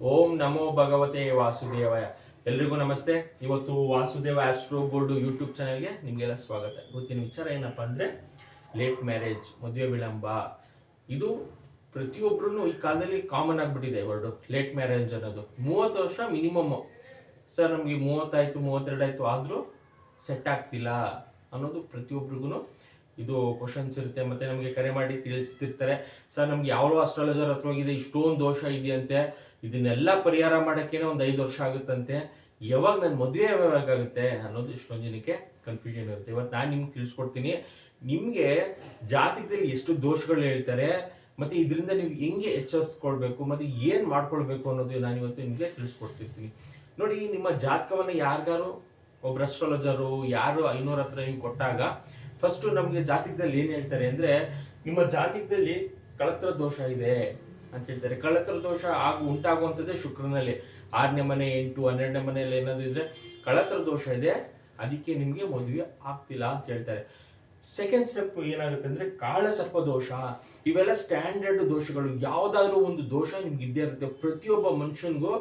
ಓಂ ನಮೋ ಭಗವತೆ ವಾಸುದೇವಾಯ. ಎಲ್ರಿಗೂ ನಮಸ್ತೆ. ಇವತ್ತು ವಾಸುದೇವ ಆಸ್ಟ್ರೋ ಗೋಲ್ಡ್ ಯೂಟ್ಯೂಬ್ ಚಾನೆಲ್ಗೆ ನಿಮಗೆಲ್ಲ ಸ್ವಾಗತ. ಇವತ್ತಿನ ವಿಚಾರ ಏನಪ್ಪಾ ಅಂದ್ರೆ ಲೇಟ್ ಮ್ಯಾರೇಜ್, ಮದುವೆ ವಿಳಂಬ. ಇದು ಪ್ರತಿಯೊಬ್ಬರೂ ಈ ಕಾಲದಲ್ಲಿ ಕಾಮನ್ ಆಗಿಬಿಟ್ಟಿದೆ ವರ್ಡು ಲೇಟ್ ಮ್ಯಾರೇಜ್ ಅನ್ನೋದು. 30 ವರ್ಷ ಮಿನಿಮಮ್. ಸರ್ ನಮಗೆ 30 ಆಯ್ತು 32 ಆಯ್ತು ಆದ್ರೂ ಸೆಟ್ ಆಗ್ತಿಲ್ಲ ಅನ್ನೋದು ಪ್ರತಿಯೊಬ್ಬರಿಗೂ ಇದು ಕ್ವಶನ್ಸ್ ಇರುತ್ತೆ. ಮತ್ತೆ ನಮಗೆ ಕರೆ ಮಾಡಿ ತಿಳಿಸ್ತಿರ್ತಾರೆ, ಸರ್ ನಮ್ಗೆ ಯಾವ ಅಸ್ಟ್ರಾಲಜರ್ ಹತ್ರ ಹೋಗಿದೆ, ಇಷ್ಟೊಂದು ದೋಷ ಇದೆಯಂತೆ, ಇದನ್ನೆಲ್ಲ ಪರಿಹಾರ ಮಾಡೋಕ್ಕೇನೆ ಒಂದು 5 ವರ್ಷ ಆಗುತ್ತಂತೆ, ಯಾವಾಗ ನನ್ನ ಮದುವೆ ಯಾವಾಗುತ್ತೆ ಅನ್ನೋದು ಇಷ್ಟೊಂದು ಜನಕ್ಕೆ ಕನ್ಫ್ಯೂಷನ್ ಇರುತ್ತೆ. ಇವತ್ತು ನಾನು ನಿಮ್ಗೆ ತಿಳಿಸ್ಕೊಡ್ತೀನಿ, ನಿಮಗೆ ಜಾತಕದಲ್ಲಿ ಎಷ್ಟು ದೋಷಗಳು ಹೇಳ್ತಾರೆ, ಮತ್ತೆ ಇದರಿಂದ ನೀವು ಹೆಂಗೆ ಎಚ್ಚರಿಸ್ಕೊಳ್ಬೇಕು, ಮತ್ತೆ ಏನು ಮಾಡ್ಕೊಳ್ಬೇಕು ಅನ್ನೋದು ನಾನು ಇವತ್ತು ನಿಮಗೆ ತಿಳಿಸ್ಕೊಡ್ತಿರ್ತೀನಿ. ನೋಡಿ, ನಿಮ್ಮ ಜಾತಕವನ್ನು ಯಾರಿಗಾರು ಒಬ್ರು ಅಸ್ಟ್ರಾಲಜರು ಯಾರು 500 ಹತ್ರ ನಿಮ್ಗೆ ಕೊಟ್ಟಾಗ ಫಸ್ಟ್ ನಮಗೆ ಜಾತಕದಲ್ಲಿ ಏನ್ ಹೇಳ್ತಾರೆ ಅಂದ್ರೆ, ನಿಮ್ಮ ಜಾತಕದಲ್ಲಿ ಕಳತ್ರ ದೋಷ ಇದೆ ಅಂತ ಹೇಳ್ತಾರೆ. ಕಳತ್ರ ದೋಷ ಉಂಟಾಗುವಂಥದ್ದೇ ಶುಕ್ರನಲ್ಲಿ. 6ನೇ ಮನೆ 8 12ನೇ ಮನೆಯಲ್ಲಿ ಏನಾದ್ರು ಇದ್ರೆ ಕಳತ್ರ ದೋಷ ಇದೆ, ಅದಕ್ಕೆ ನಿಮ್ಗೆ ಮದುವೆ ಆಗ್ತಿಲ್ಲ ಅಂತ ಹೇಳ್ತಾರೆ. ಸೆಕೆಂಡ್ ಸ್ಟೆಪ್ ಏನಾಗುತ್ತೆ ಅಂದ್ರೆ ಕಾಳ ಸರ್ಪ ದೋಷ. ಇವೆಲ್ಲ ಸ್ಟ್ಯಾಂಡರ್ಡ್ ದೋಷಗಳು. ಯಾವ್ದಾದ್ರು ಒಂದು ದೋಷ ನಿಮ್ಗೆ ಇದ್ದೇ ಇರುತ್ತೆ. ಪ್ರತಿಯೊಬ್ಬ ಮನುಷ್ಯನ್ಗೂ,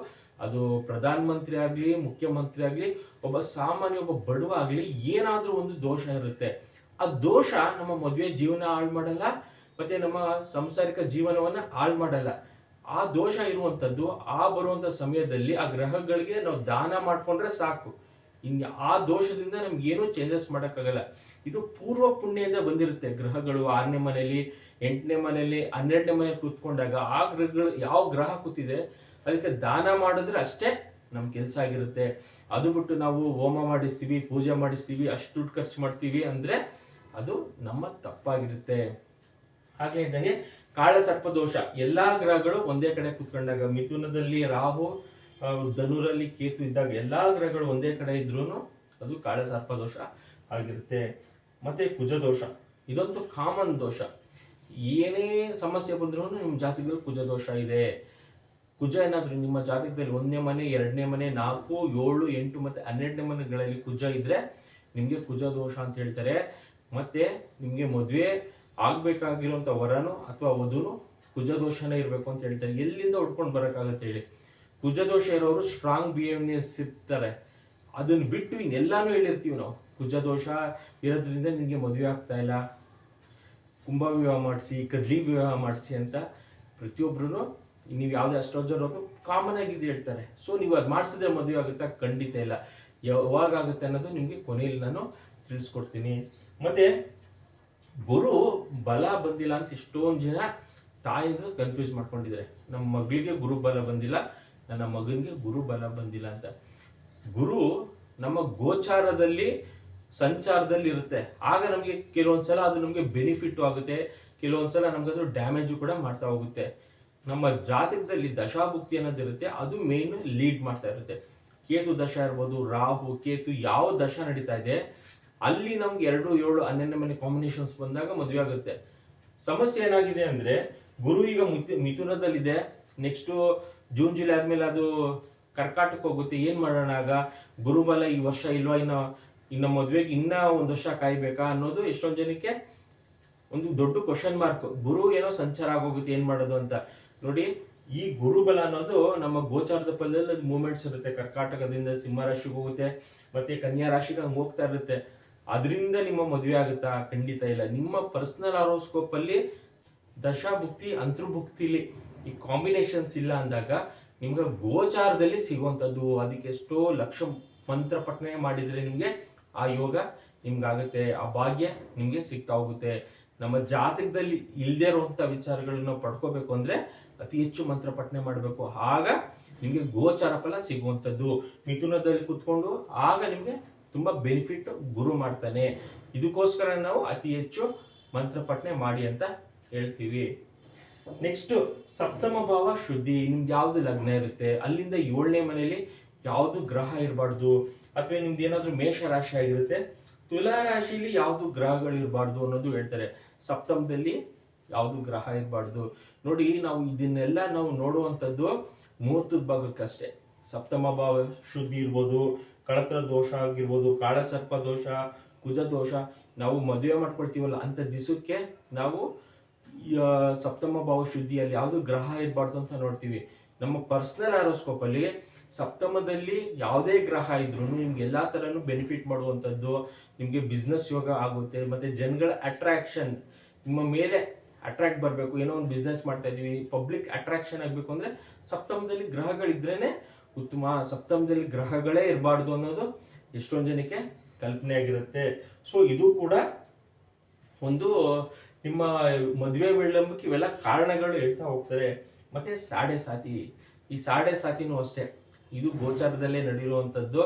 ಅದು ಪ್ರಧಾನ ಮಂತ್ರಿ ಆಗ್ಲಿ, ಮುಖ್ಯಮಂತ್ರಿ ಆಗ್ಲಿ, ಒಬ್ಬ ಸಾಮಾನ್ಯ ಒಬ್ಬ ಬಡವ ಆಗ್ಲಿ, ಏನಾದ್ರೂ ಒಂದು ದೋಷ ಇರುತ್ತೆ. ಆ ದೋಷ ನಮ್ಮ ಮದುವೆ ಜೀವನ ಹಾಳು ಮಾಡಲ್ಲ, ಮತ್ತೆ ನಮ್ಮ ಸಂಸಾರಿಕ ಜೀವನವನ್ನ ಹಾಳು ಮಾಡಲ್ಲ. ಆ ದೋಷ ಇರುವಂತದ್ದು ಬರುವಂತ ಸಮಯದಲ್ಲಿ ಆ ಗ್ರಹಗಳಿಗೆ ನಾವು ದಾನ ಮಾಡ್ಕೊಂಡ್ರೆ ಸಾಕು. ಇನ್ನು ಆ ದೋಷದಿಂದ ನಮ್ಗೆ ಏನು ಚೇಂಜಸ್ ಮಾಡಕ್ಕಾಗಲ್ಲ. ಇದು ಪೂರ್ವ ಪುಣ್ಯದಿಂದ ಬಂದಿರುತ್ತೆ. ಗ್ರಹಗಳು 6ನೇ ಮನೆಯಲ್ಲಿ 8ನೇ ಮನೆಯಲ್ಲಿ 12ನೇ ಮನೆಯಲ್ಲಿ ಕೂತ್ಕೊಂಡಾಗ ಆ ಗ್ರಹಗಳು ಯಾವ ಗ್ರಹ ಕೂತಿದೆ ಅದಕ್ಕೆ ದಾನ ಮಾಡಿದ್ರೆ ಅಷ್ಟೇ ನಮ್ ಕೆಲ್ಸ ಆಗಿರುತ್ತೆ. ಅದು ಬಿಟ್ಟು ನಾವು ಹೋಮ ಮಾಡಿಸ್ತೀವಿ, ಪೂಜೆ ಮಾಡಿಸ್ತೀವಿ, ಅಷ್ಟು ದುಡ್ಡು ಖರ್ಚು ಮಾಡ್ತೀವಿ ಅಂದ್ರೆ ಅದು ನಮ್ಮ ತಪ್ಪಾಗಿರುತ್ತೆ. ಹಾಗೆ ಇದ್ದಂಗೆ ಕಾಳ ಸರ್ಪ ದೋಷ. ಎಲ್ಲಾ ಗ್ರಹಗಳು ಒಂದೇ ಕಡೆ ಕೂತ್ಕೊಂಡಾಗ, ಮಿಥುನದಲ್ಲಿ ರಾಹು, ಧನುರಲ್ಲಿ ಕೇತು ಇದ್ದಾಗ ಎಲ್ಲಾ ಗ್ರಹಗಳು ಒಂದೇ ಕಡೆ ಇದ್ರೂ ಅದು ಕಾಳ ಸರ್ಪ ದೋಷ ಆಗಿರುತ್ತೆ. ಮತ್ತೆ ಕುಜ ದೋಷ, ಇದೊಂದು ಕಾಮನ್ ದೋಷ. ಏನೇ ಸಮಸ್ಯೆ ಬಂದ್ರೂ ನಿಮ್ಮ ಜಾತಕದಲ್ಲಿ ಕುಜ ದೋಷ ಇದೆ. ಕುಜ ಏನಾದ್ರು ನಿಮ್ಮ ಜಾತಕದಲ್ಲಿ 1ನೇ ಮನೆ 2ನೇ ಮನೆ 4 7 8 ಮತ್ತೆ 12ನೇ ಮನೆಗಳಲ್ಲಿ ಕುಜ ಇದ್ರೆ ನಿಮ್ಗೆ ಕುಜ ದೋಷ ಅಂತ ಹೇಳ್ತಾರೆ. ಮತ್ತೆ ನಿಮ್ಗೆ ಮದುವೆ ಆಗ್ಬೇಕಾಗಿರುವಂತ ವರನು ಅಥವಾ ವಧುನು ಕುಜ ದೋಷನೇ ಇರ್ಬೇಕು ಅಂತ ಹೇಳ್ತಾರೆ. ಎಲ್ಲಿಂದ ಉಡ್ಕೊಂಡು ಬರಕಾಗತ್ತೆ ಹೇಳಿ? ಕುಜ ದೋಷ ಇರೋರು ಸ್ಟ್ರಾಂಗ್ ಬಿಹೇವ್ನೆಸ್ ಇರ್ತಾರೆ. ಅದನ್ನ ಬಿಟ್ಟು ಇನ್ನೆಲ್ಲಾನು ಹೇಳಿರ್ತೀವಿ ನಾವು. ಕುಜ ದೋಷ ಇರೋದ್ರಿಂದ ನಿಮ್ಗೆ ಮದುವೆ ಆಗ್ತಾ ಇಲ್ಲ, ಕುಂಭ ವಿವಾಹ ಮಾಡಿಸಿ, ಕಡ್ಲಿ ವಿವಾಹ ಮಾಡಿಸಿ ಅಂತ ಪ್ರತಿಯೊಬ್ರು ನೀವು ಯಾವ್ದೇ ಅಸ್ಟ್ರಾಲಜರ್ ಹೊತ್ತು ಕಾಮನ್ ಆಗಿ ಇದು ಹೇಳ್ತಾರೆ. ಸೊ ನೀವು ಅದು ಮಾಡಿಸಿದ್ರೆ ಮದುವೆ ಆಗುತ್ತಾ? ಖಂಡಿತ ಇಲ್ಲ. ಯಾವಾಗ ಆಗುತ್ತೆ ಅನ್ನೋದು ನಿಮ್ಗೆ ಕೊನೆಯಲ್ಲಿ ನಾನು ತಿಳಿಸ್ಕೊಡ್ತೀನಿ. ಮತ್ತೆ ಗುರು ಬಲ ಬಂದಿಲ್ಲ ಅಂತ ಎಷ್ಟೊಂದು ಜನ ತಾಯಿದ್ರು ಕನ್ಫ್ಯೂಸ್ ಮಾಡ್ಕೊಂಡಿದ್ದಾರೆ. ನಮ್ಮ ಮಗಳಿಗೆ ಗುರು ಬಲ ಬಂದಿಲ್ಲ, ನನ್ನ ಮಗನಿಗೆ ಗುರು ಬಲ ಬಂದಿಲ್ಲ ಅಂತ. ಗುರು ನಮ್ಮ ಗೋಚಾರದಲ್ಲಿ ಸಂಚಾರದಲ್ಲಿ ಇರುತ್ತೆ. ಆಗ ನಮಗೆ ಕೆಲವೊಂದ್ಸಲ ಅದು ನಮಗೆ ಬೆನಿಫಿಟ್ ಆಗುತ್ತೆ, ಕೆಲವೊಂದ್ಸಲ ನಮ್ಗೆ ಅದು ಡ್ಯಾಮೇಜು ಕೂಡ ಮಾಡ್ತಾ ಹೋಗುತ್ತೆ. ನಮ್ಮ ಜಾತಕದಲ್ಲಿ ದಶಾಭುಕ್ತಿ ಅನ್ನೋದಿರುತ್ತೆ, ಅದು ಮೇನ್ ಲೀಡ್ ಮಾಡ್ತಾ ಇರುತ್ತೆ. ಕೇತು ದಶ ಇರ್ಬೋದು, ರಾಹು ಕೇತು ಯಾವ ದಶ ನಡೀತಾ ಇದೆ ಅಲ್ಲಿ ನಮ್ಗೆ 2 7 12ನೇ ಮನೆ ಕಾಂಬಿನೇಷನ್ಸ್ ಬಂದಾಗ ಮದುವೆ ಆಗುತ್ತೆ. ಸಮಸ್ಯೆ ಏನಾಗಿದೆ ಅಂದ್ರೆ, ಗುರು ಈಗ ಮಿಥುನದಲ್ಲಿದೆ, ನೆಕ್ಸ್ಟ್ ಜೂನ್ ಜುಲೈ ಆದ್ಮೇಲೆ ಅದು ಕರ್ಕಾಟಕ ಹೋಗುತ್ತೆ. ಏನ್ ಮಾಡೋಣ? ಆಗ ಗುರುಬಲ ಈ ವರ್ಷ ಇಲ್ವಾ, ಇನ್ನ ಮದ್ವೆಗೆ ಇನ್ನ 1 ವರ್ಷ ಕಾಯ್ಬೇಕಾ ಅನ್ನೋದು ಎಷ್ಟೊಂದು ಜನಕ್ಕೆ ಒಂದು ದೊಡ್ಡ ಕ್ವಶನ್ ಮಾರ್ಕ್. ಗುರು ಏನೋ ಸಂಚಾರ ಆಗೋಗುತ್ತೆ, ಏನ್ ಮಾಡೋದು ಅಂತ. ನೋಡಿ, ಈ ಗುರುಬಲ ಅನ್ನೋದು ನಮ್ಮ ಗೋಚಾರದ ಫಲದಲ್ಲಿ ಮೂವ್ಮೆಂಟ್ಸ್ ಇರುತ್ತೆ. ಕರ್ಕಾಟಕದಿಂದ ಸಿಂಹ ರಾಶಿಗೆ ಹೋಗುತ್ತೆ, ಮತ್ತೆ ಕನ್ಯಾ ರಾಶಿಗೆ ಹಂಗೆ ಹೋಗ್ತಾ ಇರುತ್ತೆ. ಅದರಿಂದ ನಿಮ್ಮ ಮದುವೆ ಆಗುತ್ತಾ? ಖಂಡಿತ ಇಲ್ಲ. ನಿಮ್ಮ ಪರ್ಸನಲ್ ಹಾರೋಸ್ಕೋಪ್ ಅಲ್ಲಿ ದಶಾಭುಕ್ತಿ ಅಂತರ್ಭುಕ್ತಿಲಿ ಈ ಕಾಂಬಿನೇಷನ್ಸ್ ಇಲ್ಲ ಅಂದಾಗ ನಿಮ್ಗೆ ಗೋಚಾರದಲ್ಲಿ ಸಿಗುವಂತದ್ದು, ಅದಕ್ಕೆ ಎಷ್ಟೋ ಲಕ್ಷ ಮಂತ್ರ ಪಠನೆ ಮಾಡಿದ್ರೆ ನಿಮ್ಗೆ ಆ ಯೋಗ ನಿಮ್ಗಾಗುತ್ತೆ, ಆ ಭಾಗ್ಯ ನಿಮ್ಗೆ ಸಿಗ್ತಾ ಹೋಗುತ್ತೆ. ನಮ್ಮ ಜಾತಕದಲ್ಲಿ ಇಲ್ದೇ ಇರುವಂತ ವಿಚಾರಗಳನ್ನ ಪಡ್ಕೋಬೇಕು ಅಂದ್ರೆ ಅತಿ ಹೆಚ್ಚು ಮಂತ್ರ ಪಠನೆ ಮಾಡಬೇಕು. ಆಗ ನಿಮ್ಗೆ ಗೋಚಾರ ಫಲ ಸಿಗುವಂತದ್ದು. ಮಿಥುನದಲ್ಲಿ ಕುತ್ಕೊಂಡು ಆಗ ನಿಮ್ಗೆ ತುಂಬಾ ಬೆನಿಫಿಟ್ ಗುರು ಮಾಡ್ತಾನೆ. ಇದಕ್ಕೋಸ್ಕರ ನಾವು ಅತಿ ಹೆಚ್ಚು ಮಂತ್ರ ಪಠನೆ ಮಾಡಿ ಅಂತ ಹೇಳ್ತೀವಿ. ನೆಕ್ಸ್ಟ್ ಸಪ್ತಮ ಭಾವ ಶುದ್ಧಿ. ನಿಮ್ಗೆ ಯಾವ್ದು ಲಗ್ನ ಇರುತ್ತೆ ಅಲ್ಲಿಂದ 7ನೇ ಮನೆಯಲ್ಲಿ ಯಾವ್ದು ಗ್ರಹ ಇರಬಾರ್ದು. ಅಥವಾ ನಿಮ್ದು ಏನಾದ್ರು ಮೇಷ ರಾಶಿ ಆಗಿರುತ್ತೆ, ತುಲಾ ರಾಶಿಲಿ ಯಾವ್ದು ಗ್ರಹಗಳು ಇರಬಾರ್ದು ಅನ್ನೋದು ಹೇಳ್ತಾರೆ. ಸಪ್ತಮದಲ್ಲಿ ಯಾವ್ದು ಗ್ರಹ ಇರಬಾರ್ದು. ನೋಡಿ, ನಾವು ಇದನ್ನೆಲ್ಲ ನಾವು ನೋಡುವಂಥದ್ದು ಮುಹೂರ್ತದ ಭಾಗಕ್ಕಷ್ಟೇ. ಸಪ್ತಮ ಭಾವ ಶುದ್ಧಿ ಇರ್ಬೋದು, ಕಳತ್ರ ದೋಷ ಆಗಿರ್ಬೋದು, ಕಾಳಸರ್ಪ ದೋಷ, ಕುಜ ದೋಷ. ನಾವು ಮದುವೆ ಮಾಡ್ಕೊಳ್ತೀವಲ್ಲ ಅಂತ ದಿವಸಕ್ಕೆ ನಾವು ಸಪ್ತಮ ಭಾವ ಶುದ್ಧಿಯಲ್ಲಿ ಯಾವುದು ಗ್ರಹ ಇರಬಾರ್ದು ಅಂತ ನೋಡ್ತೀವಿ. ನಮ್ಮ ಪರ್ಸನಲ್ ಆರೋಸ್ಕೋಪ್ ಅಲ್ಲಿ ಸಪ್ತಮದಲ್ಲಿ ಯಾವುದೇ ಗ್ರಹ ಇದ್ರೂ ನಿಮ್ಗೆ ಎಲ್ಲಾ ತರನು ಬೆನಿಫಿಟ್ ಮಾಡುವಂಥದ್ದು, ನಿಮ್ಗೆ ಬಿಸ್ನೆಸ್ ಯೋಗ ಆಗುತ್ತೆ, ಮತ್ತೆ ಜನಗಳ ಅಟ್ರಾಕ್ಷನ್ ನಿಮ್ಮ ಮೇಲೆ ಅಟ್ರಾಕ್ಟ್ ಬರಬೇಕು. ಏನೋ ಒಂದು ಬಿಸ್ನೆಸ್ ಮಾಡ್ತಾ ಇದೀವಿ, ಪಬ್ಲಿಕ್ ಅಟ್ರಾಕ್ಷನ್ ಆಗಬೇಕು ಅಂದ್ರೆ ಸಪ್ತಮದಲ್ಲಿ ಗ್ರಹಗಳಿದ್ರೇನೆ ಉತ್ತಮ. ಸಪ್ತಮದಲ್ಲಿ ಗ್ರಹಗಳೇ ಇರಬಾರ್ದು ಅನ್ನೋದು ಎಷ್ಟೊಂದು ಜನಕ್ಕೆ ಕಲ್ಪನೆ ಆಗಿರುತ್ತೆ. ಸೊ ಇದು ಕೂಡ ಒಂದು ನಿಮ್ಮ ಮದುವೆ ವಿಳಂಬಕ್ಕೆ ಇವೆಲ್ಲ ಕಾರಣಗಳು ಹೇಳ್ತಾ ಹೋಗ್ತಾರೆ. ಮತ್ತೆ ಸಾಡೆ ಸಾತಿ, ಈ ಸಾಡೆ ಸಾತಿನೂ ಅಷ್ಟೇ, ಇದು ಗೋಚಾರದಲ್ಲೇ ನಡೀರುವಂಥದ್ದು.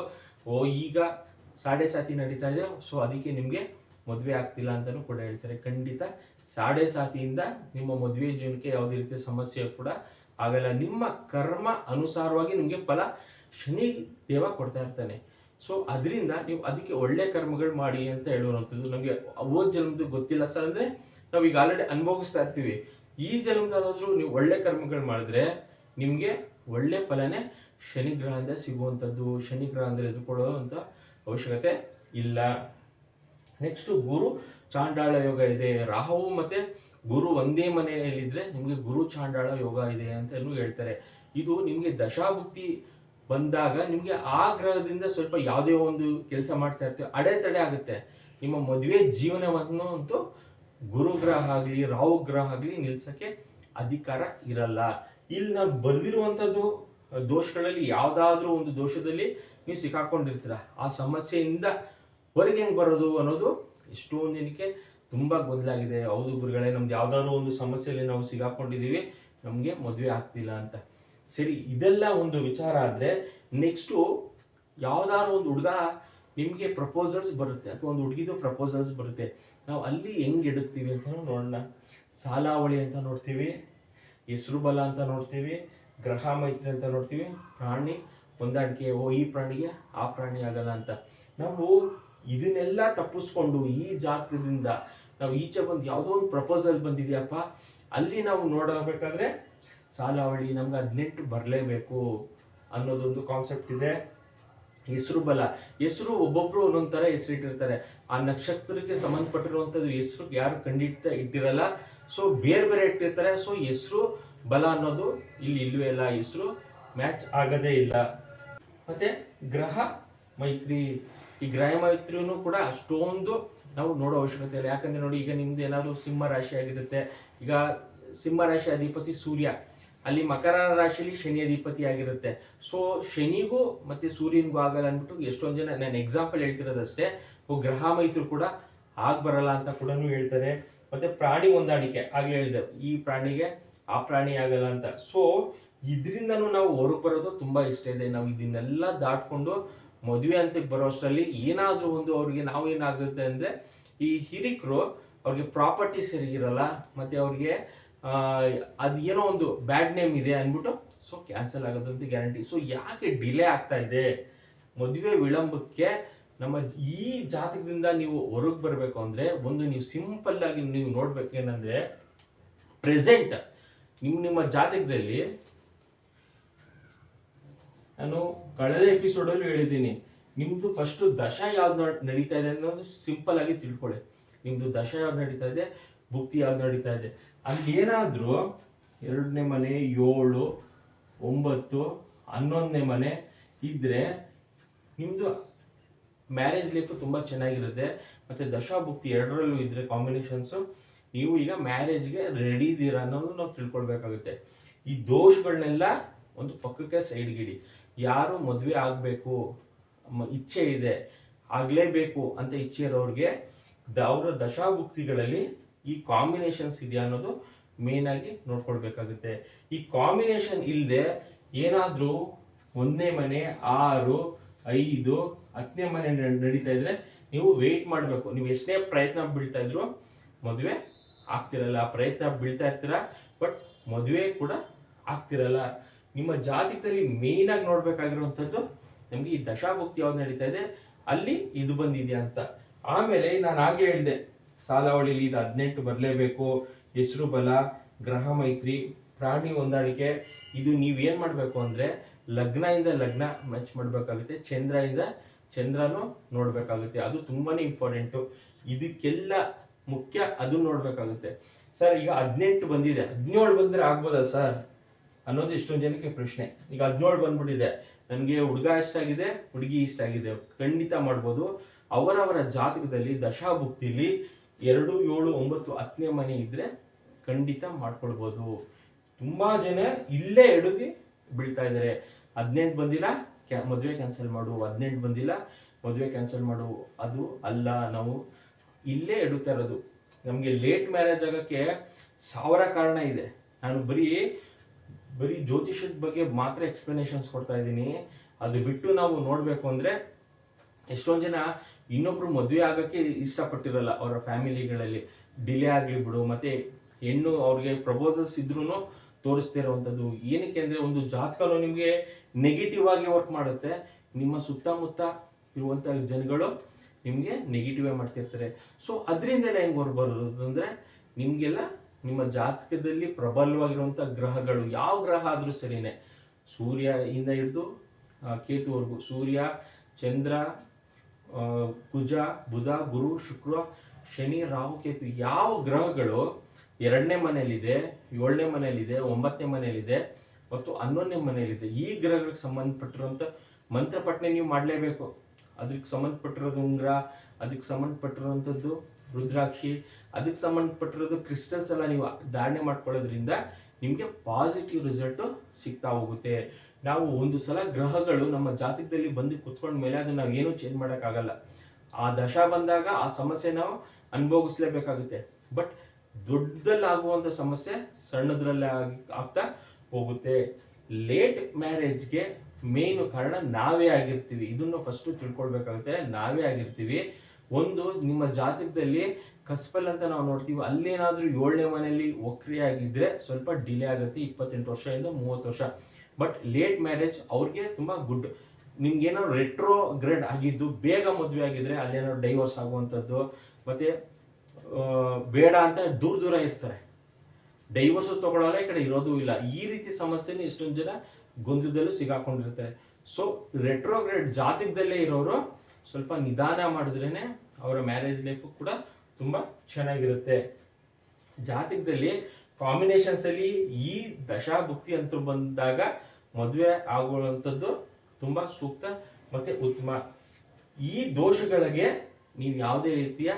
ಈಗ ಸಾಡೆ ಸಾತಿ ನಡೀತಾ ಇದೆ, ಸೊ ಅದಕ್ಕೆ ನಿಮ್ಗೆ ಮದುವೆ ಆಗ್ತಿಲ್ಲ ಅಂತಾನು ಕೂಡ ಹೇಳ್ತಾರೆ. ಖಂಡಿತ ಸಾಡೆ ಸಾತಿಯಿಂದ ನಿಮ್ಮ ಮದುವೆ ಜೀವನಕ್ಕೆ ಯಾವುದೇ ರೀತಿಯ ಸಮಸ್ಯೆ ಕೂಡ ಆಗಲ್ಲ. ನಿಮ್ಮ ಕರ್ಮ ಅನುಸಾರವಾಗಿ ನಿಮ್ಗೆ ಫಲ ಶನಿ ದೇವ ಕೊಡ್ತಾ ಇರ್ತಾನೆ. ಸೊ ಅದರಿಂದ ನೀವು ಅದಕ್ಕೆ ಒಳ್ಳೆ ಕರ್ಮಗಳು ಮಾಡಿ ಅಂತ ಹೇಳುವಂಥದ್ದು. ನಮಗೆ ಓದ್ ಜನ್ಮದ್ದು ಗೊತ್ತಿಲ್ಲ ಸರ್ ಅಂದ್ರೆ ನಾವು ಈಗ ಆಲ್ರೆಡಿ ಅನುಭವಿಸ್ತಾ ಇರ್ತೀವಿ. ಈ ಜನ್ಮದಲ್ಲಾದ್ರೂ ನೀವು ಒಳ್ಳೆ ಕರ್ಮಗಳು ಮಾಡಿದ್ರೆ ನಿಮ್ಗೆ ಒಳ್ಳೆ ಫಲನೇ ಶನಿ ಗ್ರಹದಿಂದ ಸಿಗುವಂಥದ್ದು. ಶನಿ ಗ್ರಹ ಅಂದ್ರೆ ಎದುರ್ಕೊಳ್ಳುವಂತ ಅವಶ್ಯಕತೆ ಇಲ್ಲ. ನೆಕ್ಸ್ಟ್ ಗುರು ಚಾಂಡಾಳ ಯೋಗ ಇದೆ. ರಾಹುವು ಮತ್ತೆ ಗುರು ಒಂದೇ ಮನೆಯಲ್ಲಿದ್ರೆ ನಿಮ್ಗೆ ಗುರು ಚಾಂಡಾಳ ಯೋಗ ಇದೆ ಅಂತ ಹೇಳ್ತಾರೆ. ಇದು ನಿಮ್ಗೆ ದಶಾಭುಕ್ತಿ ಬಂದಾಗ ನಿಮ್ಗೆ ಆ ಗ್ರಹದಿಂದ ಸ್ವಲ್ಪ ಯಾವುದೇ ಒಂದು ಕೆಲಸ ಮಾಡ್ತಾ ಇರ್ತೀವಿ ಅಡೆತಡೆ ಆಗುತ್ತೆ. ನಿಮ್ಮ ಮದುವೆ ಜೀವನವನ್ನು ಅಂತೂ ಗುರು ಗ್ರಹ ಆಗ್ಲಿ ರಾಹು ಗ್ರಹ ಆಗ್ಲಿ ನಿಲ್ಸಕ್ಕೆ ಅಧಿಕಾರ ಇರಲ್ಲ. ಇಲ್ಲಿ ನಾವು ಬರ್ದಿರುವಂತದ್ದು ದೋಷಗಳಲ್ಲಿ ಯಾವ್ದಾದ್ರೂ ಒಂದು ದೋಷದಲ್ಲಿ ನೀವು ಸಿಕ್ಕಾಕೊಂಡಿರ್ತೀರ. ಆ ಸಮಸ್ಯೆಯಿಂದ ಹೊರಗೆ ಹೆಂಗ್ ಬರೋದು ಅನ್ನೋದು ಎಷ್ಟೊಂದು ಜನಕ್ಕೆ ತುಂಬಾ ಗೊಂದಲಾಗಿದೆ. ಹೌದು ಗುರುಗಳೇ, ನಮ್ದು ಯಾವ್ದಾದ್ರು ಒಂದು ಸಮಸ್ಯೆಯಲ್ಲಿ ನಾವು ಸಿಗಾಕೊಂಡಿದೀವಿ, ನಮ್ಗೆ ಮದುವೆ ಆಗ್ತಿಲ್ಲ ಅಂತ. ಸರಿ, ಇದೆಲ್ಲ ಒಂದು ವಿಚಾರ ಆದ್ರೆ ನೆಕ್ಸ್ಟು ಯಾವ್ದಾದ್ರು ಒಂದು ಹುಡುಗ ನಿಮ್ಗೆ ಪ್ರಪೋಸಲ್ಸ್ ಬರುತ್ತೆ ಅಥವಾ ಒಂದು ಹುಡುಗಿದು ಪ್ರಪೋಸಲ್ಸ್ ಬರುತ್ತೆ. ನಾವು ಅಲ್ಲಿ ಹೆಂಗ್ ಎಡುತ್ತೀವಿ ಅಂತ ನೋಡೋಣ. ಸಾಲಾವಳಿ ಅಂತ ನೋಡ್ತೀವಿ, ಹೆಸರು ಬಲ ಅಂತ ನೋಡ್ತೀವಿ, ಗ್ರಹ ಮೈತ್ರಿ ಅಂತ ನೋಡ್ತೀವಿ, ಪ್ರಾಣಿ ಹೊಂದಾಣಿಕೆ, ಈ ಪ್ರಾಣಿಗೆ ಆ ಪ್ರಾಣಿ ಆಗಲ್ಲ ಅಂತ. ನಾವು ಇದನ್ನೆಲ್ಲ ತಪ್ಪಿಸ್ಕೊಂಡು ಈ ಜಾತಕದಿಂದ ನಾವು ಈಚೆ ಬಂದು ಯಾವುದೋ ಒಂದು ಪ್ರಪೋಸಲ್ ಬಂದಿದೆಯಪ್ಪ, ಅಲ್ಲಿ ನಾವು ನೋಡಬೇಕಾದ್ರೆ ಸಾಲಾವಳಿ ನಮ್ಗೆ 18 ಬರಲೇಬೇಕು ಅನ್ನೋದೊಂದು ಕಾನ್ಸೆಪ್ಟ್ ಇದೆ. ಹೆಸರು ಬಲ, ಹೆಸರು ಒಬ್ಬೊಬ್ರು ಒಂದೊಂದ್ ತರ ಹೆಸರಿಟ್ಟಿರ್ತಾರೆ. ಆ ನಕ್ಷತ್ರಕ್ಕೆ ಸಂಬಂಧಪಟ್ಟಿರುವಂತದ್ದು ಹೆಸರು ಯಾರು ಖಂಡಿತ ಇಟ್ಟಿರಲ್ಲ. ಸೊ ಬೇರೆ ಬೇರೆ ಇಟ್ಟಿರ್ತಾರೆ. ಸೊ ಹೆಸರು ಬಲ ಅನ್ನೋದು ಇಲ್ಲಿ ಇಲ್ವೇ ಇಲ್ಲ, ಹೆಸರು ಮ್ಯಾಚ್ ಆಗದೇ ಇಲ್ಲ. ಮತ್ತೆ ಗ್ರಹ ಮೈತ್ರಿ, ಈ ಗ್ರಹ ಮೈತ್ರಿನೂ ಕೂಡ ಅಷ್ಟೊಂದು ನಾವು ನೋಡೋ ಅವಶ್ಯಕತೆ ಇಲ್ಲ. ಯಾಕಂದ್ರೆ ನೋಡಿ, ಈಗ ನಿಮ್ದು ಏನಾದ್ರು ಸಿಂಹ ರಾಶಿ ಆಗಿರುತ್ತೆ. ಈಗ ಸಿಂಹ ರಾಶಿ ಅಧಿಪತಿ ಸೂರ್ಯ, ಅಲ್ಲಿ ಮಕರ ರಾಶಿಯಲ್ಲಿ ಶನಿ ಅಧಿಪತಿ ಆಗಿರುತ್ತೆ. ಸೊ ಶನಿಗೂ ಮತ್ತೆ ಸೂರ್ಯನಿಗೂ ಆಗಲ್ಲ ಅಂದ್ಬಿಟ್ಟು ಎಷ್ಟೊಂದು ಜನ, ನಾನು ಎಕ್ಸಾಂಪಲ್ ಹೇಳ್ತಿರೋದಷ್ಟೇ, ಗ್ರಹ ಮೈತ್ರಿ ಕೂಡ ಆಗ್ ಬರಲ್ಲ ಅಂತ ಕೂಡ ಹೇಳ್ತಾರೆ. ಮತ್ತೆ ಪ್ರಾಣಿ ಹೊಂದಾಣಿಕೆ, ಆಗ್ಲೇ ಹೇಳಿದೆ, ಈ ಪ್ರಾಣಿಗೆ ಆ ಪ್ರಾಣಿ ಆಗಲ್ಲ ಅಂತ. ಸೊ ಇದ್ರಿಂದನೂ ನಾವು ಹೊರಗೆ ಬರೋದು ತುಂಬಾ ಇಷ್ಟ ಇದೆ. ನಾವು ಇದನ್ನೆಲ್ಲ ದಾಟ್ಕೊಂಡು ಮದುವೆ ಅಂತ ಬರೋ ಅಷ್ಟರಲ್ಲಿ ಏನಾದ್ರೂ ಒಂದು ಅವ್ರಿಗೆ ನಾವು ಏನಾಗುತ್ತೆ ಅಂದ್ರೆ, ಈ ಹಿರಿಕರು ಅವ್ರಿಗೆ ಪ್ರಾಪರ್ಟಿ ಸರಿಗಿರಲ್ಲ, ಮತ್ತೆ ಅವ್ರಿಗೆ ಅದ್ ಏನೋ ಒಂದು ಬ್ಯಾಡ್ ನೇಮ್ ಇದೆ ಅನ್ಬಿಟ್ಟು ಸೊ ಕ್ಯಾನ್ಸಲ್ ಆಗೋದಂತ ಗ್ಯಾರಂಟಿ. ಸೊ ಯಾಕೆ ಡಿಲೇ ಆಗ್ತಾ ಇದೆ ಮದುವೆ ವಿಳಂಬಕ್ಕೆ? ನಮ್ಮ ಈ ಜಾತಕದಿಂದ ನೀವು ಹೊರಗೆ ಬರ್ಬೇಕು ಅಂದ್ರೆ, ಒಂದು ನೀವು ಸಿಂಪಲ್ ಆಗಿ ನೀವು ನೋಡ್ಬೇಕೇನಂದ್ರೆ, ಪ್ರೆಸೆಂಟ್ ನಿಮ್ಮ ಜಾತಕದಲ್ಲಿ, ನಾನು ಕಳೆದ ಎಪಿಸೋಡ್ ಅಲ್ಲಿ ಹೇಳಿದ್ದೀನಿ, ನಿಮ್ದು ಫಸ್ಟ್ ದಶ ಯಾವ್ದು ನಡೀತಾ ಇದೆ ಅನ್ನೋದು ಸಿಂಪಲ್ ಆಗಿ ತಿಳ್ಕೊಳ್ಳಿ. ನಿಮ್ದು ದಶ ಯಾವ್ದು ನಡೀತಾ ಇದೆ, ಭುಕ್ತಿ ಯಾವ್ದು ನಡೀತಾ ಇದೆ. ಅಲ್ಲಿ ಏನಾದ್ರೂ 2ನೇ ಮನೆ, 7, 9, 11ನೇ ಮನೆ ಇದ್ರೆ ನಿಮ್ದು ಮ್ಯಾರೇಜ್ ಲೈಫ್ ತುಂಬಾ ಚೆನ್ನಾಗಿರುತ್ತೆ. ಮತ್ತೆ ದಶಾಭುಕ್ತಿ 2ರಲ್ಲೂ ಇದ್ರೆ ಕಾಂಬಿನೇಷನ್ಸ್, ನೀವು ಈಗ ಮ್ಯಾರೇಜ್ಗೆ ರೆಡಿ ಇದ್ದೀರಾ ಅನ್ನೋದು ನಾವು ತಿಳ್ಕೊಳ್ಬೇಕಾಗುತ್ತೆ. ಈ ದೋಷಗಳನ್ನೆಲ್ಲ ಒಂದು ಪಕ್ಕಕ್ಕೆ ಸೈಡ್ಗಿಡಿ. ಯಾರು ಮದುವೆ ಆಗ್ಬೇಕು ಇಚ್ಛೆ ಇದೆ, ಆಗ್ಲೇಬೇಕು ಅಂತ ಇಚ್ಛೆ ಇರೋರಿಗೆ ಅವರ ದಶಾಭುಕ್ತಿಗಳಲ್ಲಿ ಈ ಕಾಂಬಿನೇಷನ್ಸ್ ಇದೆಯಾ ಅನ್ನೋದು ಮೇನ್ ಆಗಿ ನೋಡ್ಕೊಳ್ಬೇಕಾಗುತ್ತೆ. ಈ ಕಾಂಬಿನೇಷನ್ ಇಲ್ಲದೆ ಏನಾದ್ರೂ 1ನೇ ಮನೆ, 6, 5, 10ನೇ ಮನೆ ನಡೀತಾ ಇದ್ರೆ ನೀವು ವೆಯ್ಟ್ ಮಾಡ್ಬೇಕು. ನೀವು ಎಷ್ಟೇ ಪ್ರಯತ್ನ ಬೀಳ್ತಾ ಇದ್ರು ಮದುವೆ ಆಗ್ತಿರಲ್ಲ. ಪ್ರಯತ್ನ ಬೀಳ್ತಾ ಇರ್ತೀರಾ, ಬಟ್ ಮದುವೆ ಕೂಡ ಆಗ್ತಿರಲ್ಲ. ನಿಮ್ಮ ಜಾತಕದಲ್ಲಿ ಮೇನ್ ಆಗಿ ನೋಡ್ಬೇಕಾಗಿರುವಂತದ್ದು ನಮ್ಗೆ ಈ ದಶಾಭುಕ್ತಿ ಯಾವ್ದು ನಡೀತಾ ಇದೆ, ಅಲ್ಲಿ ಇದು ಬಂದಿದ್ಯಾ ಅಂತ. ಆಮೇಲೆ ನಾನು ಆಗ್ಲೇ ಹೇಳಿದೆ, ಸಾಲಾವಳಿಲಿ ಇದು 18 ಬರಲೇಬೇಕು, ಹೆಸರು ಬಲ, ಗ್ರಹ ಮೈತ್ರಿ, ಪ್ರಾಣಿ ಹೊಂದಾಣಿಕೆ. ಇದು ನೀವೇನ್ ಮಾಡ್ಬೇಕು ಅಂದ್ರೆ, ಲಗ್ನ ಇಂದ ಲಗ್ನ ಮ್ಯಾಚ್ ಮಾಡ್ಬೇಕಾಗುತ್ತೆ, ಚಂದ್ರ ಇಂದ ಚಂದ್ರನು ನೋಡ್ಬೇಕಾಗುತ್ತೆ. ಅದು ತುಂಬಾನೇ ಇಂಪಾರ್ಟೆಂಟ್. ಇದಕ್ಕೆಲ್ಲ ಮುಖ್ಯ ಅದು ನೋಡ್ಬೇಕಾಗುತ್ತೆ. ಸರ್ ಈಗ 18 ಬಂದಿದೆ, 17 ಬಂದ್ರೆ ಆಗ್ಬೋದಾ ಸರ್? ಅನ್ನೋದು ಇಷ್ಟೊಂದು ಜನಕ್ಕೆ ಪ್ರಶ್ನೆ. ಈಗ 17 ಬಂದ್ಬಿಟ್ಟಿದೆ, ನನಗೆ ಹುಡುಗ ಇಷ್ಟ ಆಗಿದೆ, ಹುಡುಗಿ ಇಷ್ಟ ಆಗಿದೆ, ಖಂಡಿತ ಮಾಡ್ಬೋದು. ಅವರವರ ಜಾತಕದಲ್ಲಿ ದಶಾಭುಕ್ತಿಲಿ 2, 7, 9, 10ನೇ ಮನೆ ಇದ್ರೆ ಖಂಡಿತ ಮಾಡ್ಕೊಳ್ಬೋದು. ತುಂಬಾ ಜನ ಇಲ್ಲೇ ಎಡುಗಿ ಬೀಳ್ತಾ ಇದ್ದಾರೆ. 18 ಬಂದಿಲ್ಲ, ಮದುವೆ ಕ್ಯಾನ್ಸಲ್ ಮಾಡು, 18 ಬಂದಿಲ್ಲ, ಮದುವೆ ಕ್ಯಾನ್ಸಲ್ ಮಾಡು. ಅದು ಅಲ್ಲ, ನಾವು ಇಲ್ಲೇ ಎಡುತ್ತಾ ಇರೋದು. ನಮಗೆ ಲೇಟ್ ಮ್ಯಾರೇಜ್ ಆಗೋಕ್ಕೆ 1000 ಕಾರಣ ಇದೆ. ನಾನು ಬರೀ ಜ್ಯೋತಿಷದ ಬಗ್ಗೆ ಮಾತ್ರ ಎಕ್ಸ್ಪ್ಲನೇಷನ್ಸ್ ಕೊಡ್ತಾ ಇದ್ದೀನಿ. ಅದು ಬಿಟ್ಟು ನಾವು ನೋಡ್ಬೇಕು ಅಂದ್ರೆ ಎಷ್ಟೊಂದು ಜನ ಇನ್ನೊಬ್ರು ಮದುವೆ ಆಗಕ್ಕೆ ಇಷ್ಟಪಟ್ಟಿರಲ್ಲ, ಅವರ ಫ್ಯಾಮಿಲಿಗಳಲ್ಲಿ ಡಿಲೇ ಆಗ್ಲಿ ಬಿಡು, ಮತ್ತೆ ಹೆಣ್ಣು ಅವ್ರಿಗೆ ಪ್ರಪೋಸಲ್ಸ್ ಇದ್ರೂ ತೋರಿಸ್ತಾ ಇರುವಂಥದ್ದು. ಏನಕ್ಕೆ ಅಂದ್ರೆ ಒಂದು ಜಾತಕನು ನಿಮಗೆ ನೆಗೆಟಿವ್ ಆಗಿ ವರ್ಕ್ ಮಾಡುತ್ತೆ. ನಿಮ್ಮ ಸುತ್ತಮುತ್ತ ಇರುವಂತ ಜನಗಳು ನಿಮ್ಗೆ ನೆಗೆಟಿವ್ ಮಾಡ್ತಿರ್ತಾರೆ. ಸೊ ಅದರಿಂದೆಲ್ಲ ಹೆಂಗ್ ಹೊರಬರೋದು ಅಂದ್ರೆ, ನಿಮ್ಗೆಲ್ಲ ನಿಮ್ಮ ಜಾತಕದಲ್ಲಿ ಪ್ರಬಲವಾಗಿರುವಂತ ಗ್ರಹಗಳು, ಯಾವ ಗ್ರಹ ಆದ್ರೂ ಸರಿನೇ, ಸೂರ್ಯ ಇಂದ ಹಿಡಿದು ಕೇತುವರೆಗೂ, ಸೂರ್ಯ, ಚಂದ್ರ, ಕುಜ, ಬುಧ, ಗುರು, ಶುಕ್ರ, ಶನಿ, ರಾಹು, ಕೇತು, ಯಾವ ಗ್ರಹಗಳು 2ನೇ ಮನೆಯಲ್ಲಿದೆ, 7ನೇ ಮನೆಯಲ್ಲಿದೆ, 9ನೇ ಮನೆಯಲ್ಲಿದೆ ಮತ್ತು 11ನೇ ಮನೆಯಲ್ಲಿದೆ, ಈ ಗ್ರಹಗಳಿಗೆ ಸಂಬಂಧಪಟ್ಟಿರುವಂತ ಮಂತ್ರ ಪಠನೆ ನೀವು ಮಾಡಲೇಬೇಕು. ಅದಕ್ಕೆ ಸಂಬಂಧಪಟ್ಟಿರೋದು ಉಂಗ್ರ, ಅದಕ್ಕೆ ಸಂಬಂಧಪಟ್ಟಿರುವಂಥದ್ದು ರುದ್ರಾಕ್ಷಿ, ಅದಕ್ಕೆ ಸಂಬಂಧಪಟ್ಟಿರೋದು ಕ್ರಿಸ್ಟಲ್ಸ್ ಎಲ್ಲ ನೀವು ಧಾರಣೆ ಮಾಡ್ಕೊಳ್ಳೋದ್ರಿಂದ ನಿಮಗೆ ಪಾಸಿಟಿವ್ ರಿಸಲ್ಟ್ ಸಿಗ್ತಾ ಹೋಗುತ್ತೆ. ನಾವು ಒಂದು ಸಲ ಗ್ರಹಗಳು ನಮ್ಮ ಜಾತಕದಲ್ಲಿ ಬಂದು ಕುತ್ಕೊಂಡ ಮೇಲೆ ಅದನ್ನ ನಾವು ಏನು ಚೇಂಜ್ ಮಾಡೋಕ್ಕಾಗಲ್ಲ. ಆ ದಶಾ ಬಂದಾಗ ಆ ಸಮಸ್ಯೆ ನಾವು ಅನುಭವಿಸ್ಲೇಬೇಕಾಗುತ್ತೆ. ಬಟ್ ದೊಡ್ಡದಲ್ಲಿ ಆಗುವಂತ ಸಮಸ್ಯೆ ಸಣ್ಣದ್ರಲ್ಲೇ ಆಗ್ತಾ ಹೋಗುತ್ತೆ. ಲೇಟ್ ಮ್ಯಾರೇಜ್ಗೆ ಮೇನ್ ಕಾರಣ ನಾವೇ ಆಗಿರ್ತೀವಿ. ಇದನ್ನು ಫಸ್ಟ್ ತಿಳ್ಕೊಳ್ಬೇಕಾಗುತ್ತೆ. ನಾವೇ ಆಗಿರ್ತೀವಿ. ಒಂದು, ನಿಮ್ಮ ಜಾತಕದಲ್ಲಿ ಕಸ್ಪಲ್ ಅಂತ ನಾವು ನೋಡ್ತೀವಿ, ಅಲ್ಲೇನಾದ್ರೂ 7ನೇ ಮನೆಯಲ್ಲಿ ವಕ್ರಿ ಆಗಿದ್ರೆ ಸ್ವಲ್ಪ ಡಿಲೇ ಆಗುತ್ತೆ, 28 ವರ್ಷದಿಂದ 30 ವರ್ಷ. ಬಟ್ ಲೇಟ್ ಮ್ಯಾರೇಜ್ ಅವ್ರಿಗೆ ತುಂಬಾ ಗುಡ್. ನಿಮ್ಗೆ ಏನಾದ್ರು ರೆಟ್ರೋಗ್ರೇಡ್ ಆಗಿದ್ದು ಬೇಗ ಮದುವೆ ಆಗಿದ್ರೆ ಅಲ್ಲೇನಾದ್ರು ಡೈವರ್ಸ್ ಆಗುವಂಥದ್ದು, ಮತ್ತೆ ಬೇಡ ಅಂತ ದೂರ ಇರ್ತಾರೆ, ಡೈವರ್ಸ್ ತಗೊಳ್ಳಲ್ಲ, ಈ ಕಡೆ ಇರೋದು ಇಲ್ಲ. ಈ ರೀತಿ ಸಮಸ್ಯೆನ ಎಷ್ಟೊಂದು ಜನ ಗೊಂದಲದಲ್ಲೂ ಸಿಗಾಕೊಂಡಿರ್ತಾರೆ. ಸೊ ರೆಟ್ರೋಗ್ರೇಡ್ ಜಾತಕದಲ್ಲೇ ಇರೋರು ಸ್ವಲ್ಪ ನಿಧಾನ ಮಾಡಿದ್ರೇನೆ ಅವರ ಮ್ಯಾರೇಜ್ ಲೈಫ್ ಕೂಡ ತುಂಬಾ ಚೆನ್ನಾಗಿರುತ್ತೆ. ಜಾತಕದಲ್ಲಿ ಕಾಂಬಿನೇಷನ್ಸ್ ಅಲ್ಲಿ ಈ ದಶಾಭುಕ್ತಿ ಅಂತ ಬಂದಾಗ ಮದುವೆ ಆಗುವಂಥದ್ದು ತುಂಬಾ ಸೂಕ್ತ ಮತ್ತೆ ಉತ್ತಮ. ಈ ದೋಷಗಳಿಗೆ ನೀವು ಯಾವುದೇ ರೀತಿಯ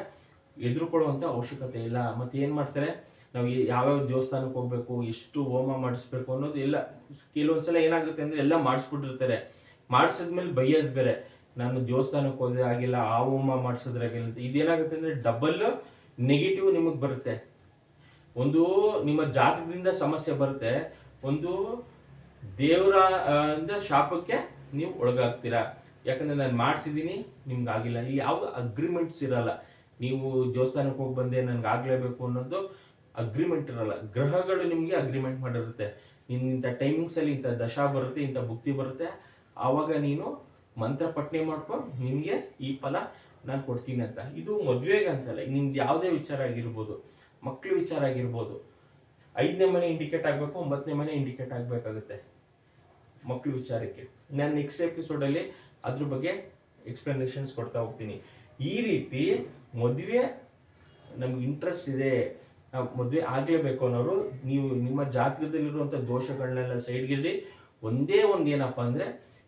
ಎದುರುಕೊಳ್ಳುವಂತ ಅವಶ್ಯಕತೆ ಇಲ್ಲ. ಮತ್ತೆ ಏನ್ ಮಾಡ್ತಾರೆ, ನಾವು ಯಾವ್ಯಾವ ದೇವಸ್ಥಾನಕ್ಕೆ ಹೋಗ್ಬೇಕು, ಎಷ್ಟು ಹೋಮ ಮಾಡಿಸ್ಬೇಕು ಅನ್ನೋದು ಎಲ್ಲ ಕೆಲವೊಂದ್ಸಲ ಏನಾಗುತ್ತೆ ಅಂದ್ರೆ ಎಲ್ಲ ಮಾಡಿಸ್ಬಿಟ್ಟಿರ್ತಾರೆ. ಮಾಡಿಸಿದ್ಮೇಲೆ ಬೈಯೋದ್ ಬೇರೆ, ನಾನು ದೇವಸ್ಥಾನಕ್ಕೆ ಹೋದ್ರೆ ಆಗಿಲ್ಲ, ಆ ಹೋಮ ಮಾಡಿಸೋದ್ರಾಗಿಲ್ಲ ಅಂತ. ಇದೇನಾಗುತ್ತೆ ಅಂದ್ರೆ ಡಬಲ್ ನೆಗೆಟಿವ್ ನಿಮಗೆ ಬರುತ್ತೆ. ಒಂದು ನಿಮ್ಮ ಜಾತಕದಿಂದ ಸಮಸ್ಯೆ ಬರುತ್ತೆ, ಒಂದು ದೇವರ ಶಾಪಕ್ಕೆ ನೀವು ಒಳಗಾಗ್ತೀರಾ. ಯಾಕಂದ್ರೆ ನಾನು ಮಾಡಿಸಿದೀನಿ, ನಿಮ್ಗೆ ಆಗಿಲ್ಲ. ಇಲ್ಲಿ ಯಾವ್ದು ಅಗ್ರಿಮೆಂಟ್ಸ್ ಇರಲ್ಲ. ನೀವು ದೇವಸ್ಥಾನಕ್ಕೆ ಹೋಗಿ ಬಂದೆ ನನ್ಗೆ ಆಗ್ಲೇಬೇಕು ಅನ್ನೋದು ಅಗ್ರಿಮೆಂಟ್ ಇರಲ್ಲ. ಗ್ರಹಗಳು ನಿಮ್ಗೆ ಅಗ್ರಿಮೆಂಟ್ ಮಾಡಿರುತ್ತೆ, ಇಂಥ ಟೈಮಿಂಗ್ಸ್ ಅಲ್ಲಿ ಇಂಥ ದಶಾ ಬರುತ್ತೆ, ಇಂಥ ಭುಕ್ತಿ ಬರುತ್ತೆ, ಆವಾಗ ನೀನು ಮಂತ್ರ ಪಠನೆ ಮಾಡ್ಕೊ, ನಿನ್ಗೆ ಈ ಫಲ ನಾನು ಕೊಡ್ತೀನಿ ಅಂತ. ಇದು ಮದ್ವೆಗೆ ಅಂತಲ್ಲ, ನಿಮ್ದು ಯಾವುದೇ ವಿಚಾರ ಆಗಿರ್ಬೋದು, ಮಕ್ಳು ವಿಚಾರ ಆಗಿರ್ಬೋದು. 5ನೇ ಮನೆ ಇಂಡಿಕೇಟ್ ಆಗ್ಬೇಕು, 9ನೇ ಮನೆ ಇಂಡಿಕೇಟ್ ಆಗ್ಬೇಕಾಗುತ್ತೆ ಮಕ್ಳು ವಿಚಾರಕ್ಕೆ. ನಾನು ನೆಕ್ಸ್ಟ್ ಎಪಿಸೋಡ್ ಅಲ್ಲಿ ಅದ್ರ ಬಗ್ಗೆ ಎಕ್ಸ್ಪ್ಲನೇಷನ್ಸ್ ಕೊಡ್ತಾ ಹೋಗ್ತೀನಿ. ಈ ರೀತಿ ಮದುವೆ ನಮ್ಗೆ ಇಂಟ್ರೆಸ್ಟ್ ಇದೆ, ಮದುವೆ ಆಗ್ಲೇಬೇಕು ಅನ್ನೋರು, ನೀವು ನಿಮ್ಮ ಜಾತಕದಲ್ಲಿರುವಂತ ದೋಷಗಳನ್ನೆಲ್ಲ ಸೈಡ್ಗಿಲ್ಲಿ ಒಂದೇ ಒಂದು ಏನಪ್ಪಾ ಅಂದ್ರೆ,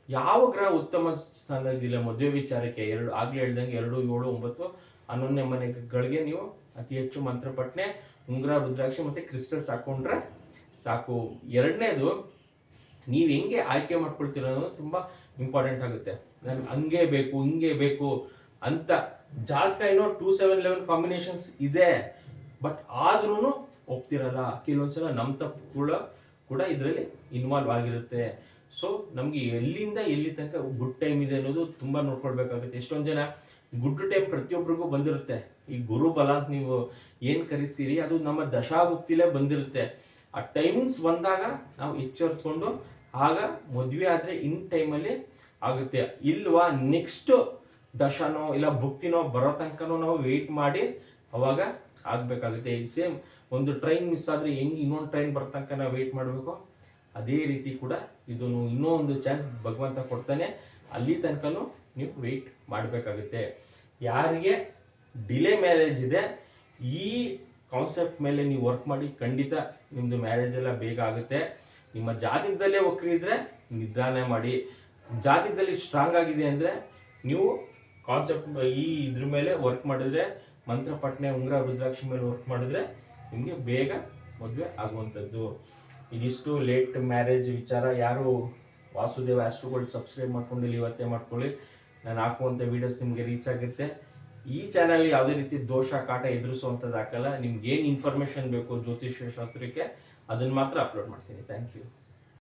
ಯಾವ ಗ್ರಹ ಉತ್ತಮ ಸ್ಥಾನದಲ್ಲಿಲ್ಲ ಮದುವೆ ವಿಚಾರಕ್ಕೆ, ಆಗ್ಲೇ ಹೇಳ್ದಂಗೆ 2, 7, 9, 11ನೇ ಮನೆಗಳಿಗೆ ನೀವು ಅತಿ ಹೆಚ್ಚು ಮಂತ್ರ ಪಠನೆ, ಉಂಗುರ, ರುದ್ರಾಕ್ಷಿ ಮತ್ತೆ ಕ್ರಿಸ್ಟಲ್ಸ್ ಹಾಕೊಂಡ್ರೆ ಸಾಕು. ಎರಡನೇದು, ನೀವು ಹೆಂಗೆ ಆಯ್ಕೆ ಮಾಡ್ಕೊಳ್ತೀರ ಅನ್ನೋದು ತುಂಬಾ ಇಂಪಾರ್ಟೆಂಟ್ ಆಗುತ್ತೆ. ನನ್ಗೆ ಹಂಗೆ ಬೇಕು, ಹಿಂಗೆ ಬೇಕು ಅಂತ ಜಾತಕ ಏನೋ 2, 7, 11 ಕಾಂಬಿನೇಷನ್ಸ್ ಇದೆ, ಬಟ್ ಆದ್ರೂ ಒಪ್ತಿರಲ್ಲ. ಕೆಲವೊಂದ್ಸಲ ನಮ್ ತಪ್ಪು ಕೂಡ ಇದರಲ್ಲಿ ಇನ್ವಾಲ್ವ್ ಆಗಿರುತ್ತೆ. ಸೊ ನಮ್ಗೆ ಎಲ್ಲಿಂದ ಎಲ್ಲಿ ತನಕ ಗುಡ್ ಟೈಮ್ ಇದೆ ಅನ್ನೋದು ತುಂಬಾ ನೋಡ್ಕೊಳ್ಬೇಕಾಗುತ್ತೆ. ಎಷ್ಟೊಂದ್ ಜನ ಗುಡ್ ಟೈಮ್ ಪ್ರತಿಯೊಬ್ಬರಿಗೂ ಬಂದಿರುತ್ತೆ. ಈ ಗುರು ಬಲ ಅಂತ ನೀವು ಏನ್ ಕರಿತೀರಿ, ಅದು ನಮ್ಮ ದಶಾಭುಕ್ತಿಲೇ ಬಂದಿರುತ್ತೆ. ಆ ಟೈಮಿಂಗ್ಸ್ ಬಂದಾಗ ನಾವು ಎಚ್ಚೆತ್ಕೊಂಡು ಆಗ ಮದ್ವೆ ಆದ್ರೆ ಇನ್ ಟೈಮಲ್ಲಿ ಆಗುತ್ತೆ. ಇಲ್ವಾ ನೆಕ್ಸ್ಟ್ ದಶನೋ ಇಲ್ಲ ಭುಕ್ತಿನೋ ಬರೋ ತನಕನೋ ನಾವು ವೆಯ್ಟ್ ಮಾಡಿ ಅವಾಗ ಆಗ್ಬೇಕಾಗುತ್ತೆ. ಸೇಮ್ ಒಂದು ಟ್ರೈನ್ ಮಿಸ್ ಆದ್ರೆ ಹೆಂಗ್ ಇನ್ನೊಂದು ಟ್ರೈನ್ ಬರೋ ತನಕ ನಾವು ವೆಯ್ಟ್ ಮಾಡ್ಬೇಕು, ಅದೇ ರೀತಿ ಕೂಡ ಇದನ್ನು ಇನ್ನೂ ಒಂದು ಚಾನ್ಸ್ ಭಗವಂತ ಕೊಡ್ತಾನೆ, ಅಲ್ಲಿ ತನಕನೂ ನೀವು ವೆಯ್ಟ್ ಮಾಡಬೇಕಾಗುತ್ತೆ. ಯಾರಿಗೆ ಡಿಲೇ ಮ್ಯಾರೇಜ್ ಇದೆ, ಈ ಕಾನ್ಸೆಪ್ಟ್ ಮೇಲೆ ನೀವು ವರ್ಕ್ ಮಾಡಿ, ಖಂಡಿತ ನಿಮ್ದು ಮ್ಯಾರೇಜ್ ಎಲ್ಲ ಬೇಗ ಆಗುತ್ತೆ. ನಿಮ್ಮ ಜಾತಕದಲ್ಲೇ ವಕ್ರಿ ಇದ್ರೆ ನಿಧಾನ ಮಾಡಿ. ಜಾತಕದಲ್ಲಿ ಸ್ಟ್ರಾಂಗ್ ಆಗಿದೆ ಅಂದ್ರೆ ನೀವು ಕಾನ್ಸೆಪ್ಟ್ ಈ ಇದ್ರ ಮೇಲೆ ವರ್ಕ್ ಮಾಡಿದ್ರೆ, ಮಂತ್ರ ಪಟ್ನೆ ಉಂಗ್ರ ರುದ್ರಾಕ್ಷಿ ಮೇಲೆ ವರ್ಕ್ ಮಾಡಿದ್ರೆ ನಿಮಗೆ ಬೇಗ ಮದುವೆ ಆಗುವಂಥದ್ದು. ಇದಿಷ್ಟು ಲೇಟ್ ಮ್ಯಾರೇಜ್ ವಿಚಾರ. ಯಾರು ವಾಸುದೇವ ಆಸ್ಟ್ರೋ ಗೋಲ್ಡ್ ಸಬ್ಸ್ಕ್ರೈಬ್ ಮಾಡ್ಕೊಂಡಿಲ್ಲ ಇವತ್ತೇ ಮಾಡ್ಕೊಳ್ಳಿ. ನಾನು ಹಾಕುವಂಥ ವಿಡಿಯೋಸ್ ನಿಮಗೆ ರೀಚ್ ಆಗುತ್ತೆ. ಈ ಚಾನಲ್ ಯಾವುದೇ ರೀತಿ ದೋಷ ಕಾಟ ಎದುರಿಸುವಂಥದ್ದು ಹಾಕಲ್ಲ. ನಿಮ್ಗೆ ಏನು ಇನ್ಫಾರ್ಮೇಶನ್ ಬೇಕು ಜ್ಯೋತಿಷ್ಯ ಶಾಸ್ತ್ರಕ್ಕೆ ಅದನ್ನು ಮಾತ್ರ ಅಪ್ಲೋಡ್ ಮಾಡ್ತೀನಿ. Thank you.